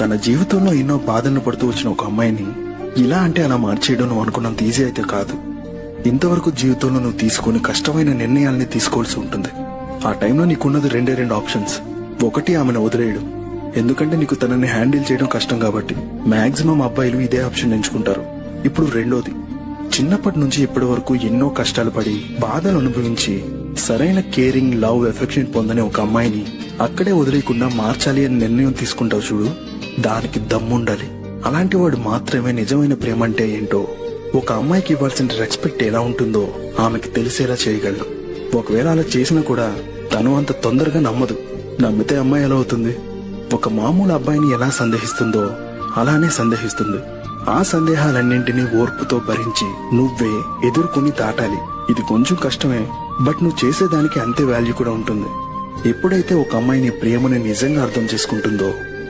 తన జీవితంలో ఎన్నో బాధలను పడుతూ వచ్చిన ఒక అమ్మాయిని ఇలా అంటే అలా మార్చేయడం నువ్వు అనుకున్నంత ఈజీ అయితే కాదు. ఇంతవరకు జీవితంలో నువ్వు తీసుకుని కష్టమైన నిర్ణయాల్ని తీసుకోవాల్సి ఉంటుంది. ఆ టైంలో నీకున్నది రెండే ఆప్షన్స్. ఒకటి, ఆమెను వదిలేయడం. ఎందుకంటే నీకు తనని హ్యాండిల్ చేయడం కష్టం కాబట్టి మాక్సిమం అబ్బాయిలు ఇదే ఆప్షన్ ఎంచుకుంటారు. ఇప్పుడు రెండోది, చిన్నప్పటి నుంచి ఇప్పటి వరకు ఎన్నో కష్టాలు పడి బాధలు అనుభవించి సరైన కేరింగ్, లవ్, ఎఫెక్షన్ పొందని ఒక అమ్మాయిని అక్కడే వదిలేయకుండా మార్చాలి అని నిర్ణయం తీసుకుంటావు చూడు, దానికి దమ్ముండాలి. అలాంటి వాడు మాత్రమే నిజమైన ప్రేమ అంటే ఏంటో, ఒక అమ్మాయికి ఇవ్వాల్సిన రెస్పెక్ట్ ఎలా ఉంటుందో ఆమెకి తెలిసేలా చేయగలడు. ఒకవేళ అలా చేసినా కూడా తను అంత తొందరగా నమ్మదు. నమ్మితే అమ్మాయి ఎలా అవుతుంది? ఒక మామూలు అబ్బాయిని ఎలా సందేహిస్తుందో అలానే సందేహిస్తుంది. ఆ సందేహాలన్నింటినీ ఓర్పుతో భరించి నువ్వే ఎదుర్కొని దాటాలి. ఇది కొంచెం కష్టమే, బట్ నువ్వు చేసేదానికి అంతే వాల్యూ కూడా ఉంటుంది. ఎప్పుడైతే ఒక అమ్మాయి నీ ప్రేమని నిజంగా అర్థం చేసుకుంటుందో